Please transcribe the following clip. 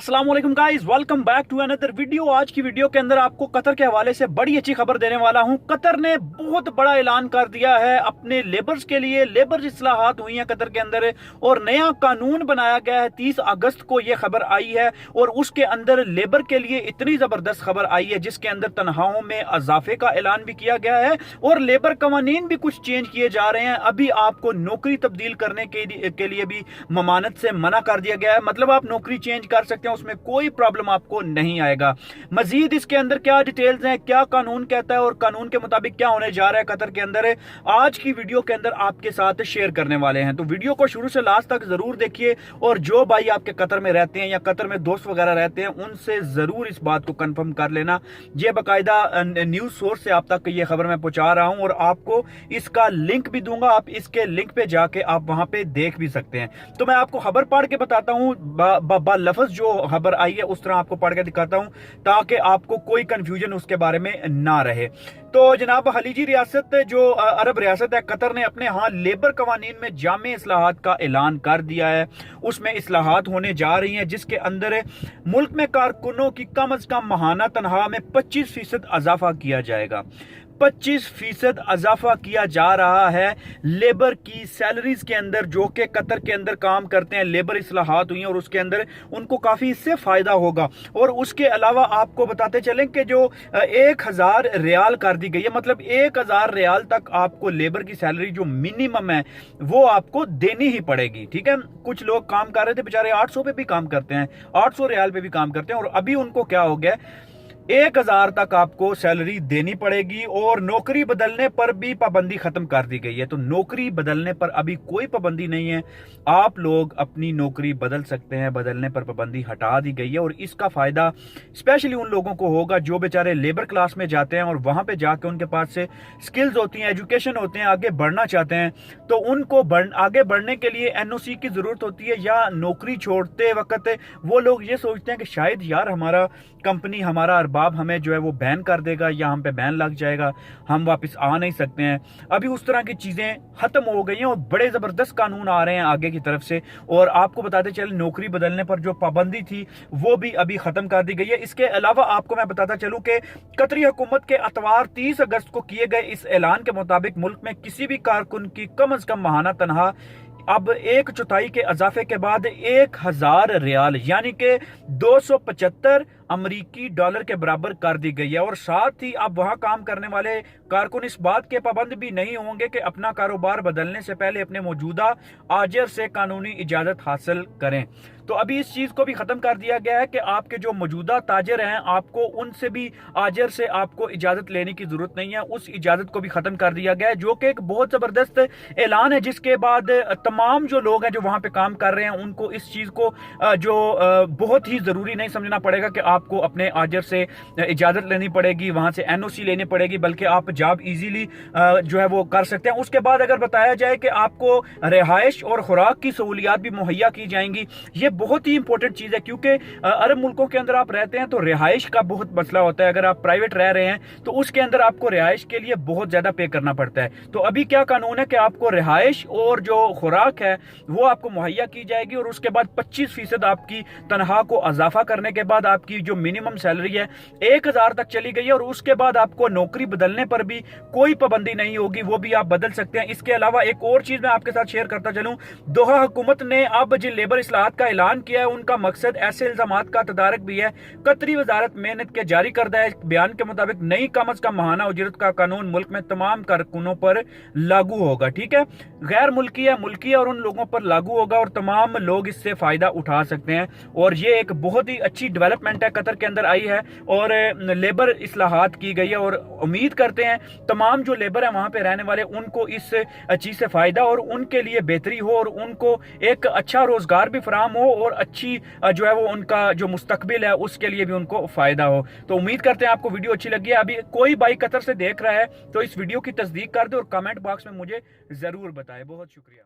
अस्सलाम वालेकुम guys, welcome back to another video. आज की वीडियो के अंदर आपको कतर के हवाले से बड़ी अच्छी खबर देने वाला हूं। कतर ने बहुत बड़ा ऐलान कर दिया है अपने लेबर्स के लिए। लेबर इस्लाहात हुई हैं कतर के अंदर और नया कानून बनाया गया है। 30 अगस्त को यह खबर आई है और उसके अंदर लेबर के लिए इतनी जबरदस्त खबर आई है जिसके अंदर तनख्वाहों में इजाफे का ऐलान भी किया गया है और लेबर कवानीन भी कुछ चेंज किए जा रहे हैं। अभी आपको नौकरी तब्दील करने के लिए भी ममानत से मना कर दिया गया है। मतलब आप नौकरी चेंज कर सकते हैं, उसमें कोई प्रॉब्लम आपको नहीं आएगा। मजीद इसके अंदर क्या डिटेल्स हैं, क्या कानून कहता है और कानून के मुताबिक क्या होने जा रहा है कतर के अंदर, आज की वीडियो के अंदर आपके साथ शेयर करने वाले हैं। तो वीडियो को शुरू से लास्ट तक जरूर देखिए और जो भाई आपके कतर में रहते हैं या कतर में दोस्त वगैरह रहते हैं उनसे जरूर इस बात को कंफर्म कर लेना। ये बाकायदा न्यूज सोर्स से आप तक ये खबर मैं पहुंचा रहा हूं और आपको इसका लिंक भी दूंगा। आप इसके लिंक पे जाके आप वहां पे देख भी सकते हैं। तो मैं आपको खबर पढ़ के बताता हूं, लफ्ज जो खबर आई है उस तरह आपको पढ़ के दिखाता हूं ताकि आपको कोई कंफ्यूजन उसके बारे में ना रहे। तो जनाब, खलीजी रियासत जो अरब रियासत है कतर ने अपने यहाँ लेबर कवानीन में जामे इस्लाहात का ऐलान कर दिया है। उसमें इस्लाहात होने जा रही हैं जिसके अंदर मुल्क में कारकुनों की कम अज कम माहाना तनख्वाह में 25% इजाफा किया जाएगा। 25% इजाफा किया जा रहा है लेबर की सैलरीज के अंदर जो कि कतर के अंदर काम करते हैं। लेबर इस्लाहात हुई हैं और उसके अंदर उनको काफी इससे फायदा होगा। और उसके अलावा आपको बताते चलें कि जो 1000 रियाल कर दी गई है, मतलब 1000 रियाल तक आपको लेबर की सैलरी जो मिनिमम है वो आपको देनी ही पड़ेगी। ठीक है, कुछ लोग काम कर रहे थे बेचारे 800 पे भी काम करते हैं, 800 रियाल पे भी काम करते हैं और अभी उनको क्या हो गया, 1000 तक आपको सैलरी देनी पड़ेगी। और नौकरी बदलने पर भी पाबंदी खत्म कर दी गई है। तो नौकरी बदलने पर अभी कोई पाबंदी नहीं है, आप लोग अपनी नौकरी बदल सकते हैं, बदलने पर पाबंदी हटा दी गई है। और इसका फायदा स्पेशली उन लोगों को होगा जो बेचारे लेबर क्लास में जाते हैं और वहां पे जाके उनके पास से स्किल्स होती हैं, एजुकेशन होते हैं, आगे बढ़ना चाहते हैं। तो उनको आगे बढ़ने के लिए एनओसी की जरूरत होती है या नौकरी छोड़ते वक्त वो लोग ये सोचते हैं कि शायद यार हमारा कंपनी, हमारा अरबाब हमें जो है वो बैन कर देगा या हम पे बैन लग जाएगा, हम वापस आ नहीं सकते हैं। अभी उस तरह की चीजें खत्म हो गई हैं और बड़े जबरदस्त कानून आ रहे हैं आगे की तरफ से। और आपको बताते चले नौकरी बदलने पर जो पाबंदी थी वो भी अभी खत्म कर दी गई है। इसके अलावा आपको मैं बताता चलूं कि कतरी हुकूमत के अतवार 30 अगस्त को किए गए इस ऐलान के मुताबिक मुल्क में किसी भी कारकुन की कम अज कम माहाना तनख्वाह अब 1/4 के इजाफे के बाद 1000 रियाल यानी कि 275 अमरीकी डॉलर के बराबर कर दी गई है। और साथ ही अब वहां काम करने वाले कारकुन इस बात के पाबंद भी नहीं होंगे कि अपना कारोबार बदलने से पहले अपने मौजूदा आजर से कानूनी इजाजत हासिल करें। तो अभी इस चीज को भी खत्म कर दिया गया है कि आपके जो मौजूदा ताजर हैं आपको उनसे भी आजर से आपको इजाजत लेने की जरूरत नहीं है। उस इजाजत को भी खत्म कर दिया गया है जो कि एक बहुत जबरदस्त ऐलान है, जिसके बाद तमाम जो लोग हैं जो वहां पे काम कर रहे हैं उनको इस चीज को जो बहुत ही जरूरी नहीं समझना पड़ेगा कि आपको अपने आजर से इजाजत लेनी पड़ेगी, वहां से एनओसी लेनी पड़ेगी, बल्कि आप जॉब इजीली जो है वो कर सकते हैं। उसके बाद अगर बताया जाए कि आपको रिहाइश और खुराक की सहूलियात भी मुहैया की जाएंगी, ये बहुत ही इंपॉर्टेंट चीज है क्योंकि अरब मुल्कों के अंदर आप रहते हैं तो रिहाइश का बहुत मसला होता है। अगर आप प्राइवेट रह रहे हैं तो उसके अंदर आपको रिहाइश के लिए बहुत ज्यादा पे करना पड़ता है। तो अभी क्या कानून है कि आपको रिहाइश और जो खुराक है वो आपको मुहैया की जाएगी और उसके बाद 25% आपकी तनख्वाह को इजाफा करने के बाद आपकी जो मिनिमम सैलरी है 1000 तक चली गई है। और उसके बाद आपको नौकरी बदलने पर भी कोई पाबंदी नहीं होगी, वो भी आप बदल सकते हैं। इसके अलावा एक और चीज मैं आपके साथ शेयर करता चलूं, दोहा हुकूमत ने अब जिन लेबर इस्लाहात का ऐलान किया है उनका मकसद ऐसे इल्जामात का तदारक भी है। कतरी वजारत मेहनत के जारी करदा है बयान के मुताबिक नई कम अज कम माहाना उजरत का कानून मुल्क में तमाम कारकुनों पर लागू होगा। ठीक है, गैर मुल्की है, मुल्की है और उन लोगों पर लागू होगा और तमाम लोग इससे फायदा उठा सकते हैं। और ये एक बहुत ही अच्छी डेवलपमेंट है कतर के अंदर आई है और लेबर इस्लाहात की गई है और उम्मीद करते हैं तमाम जो लेबर है वहां पे रहने वाले उनको इस चीज से फायदा और उनके लिए बेहतरी हो और उनको एक अच्छा रोजगार भी फराहम हो और अच्छी जो है वो उनका जो मुस्तकबिल है उसके लिए भी उनको फायदा हो। तो उम्मीद करते हैं आपको वीडियो अच्छी लगी है। अभी कोई भाई कतर से देख रहा है तो इस वीडियो की तस्दीक कर दे और कमेंट बॉक्स में मुझे जरूर बताए। बहुत शुक्रिया।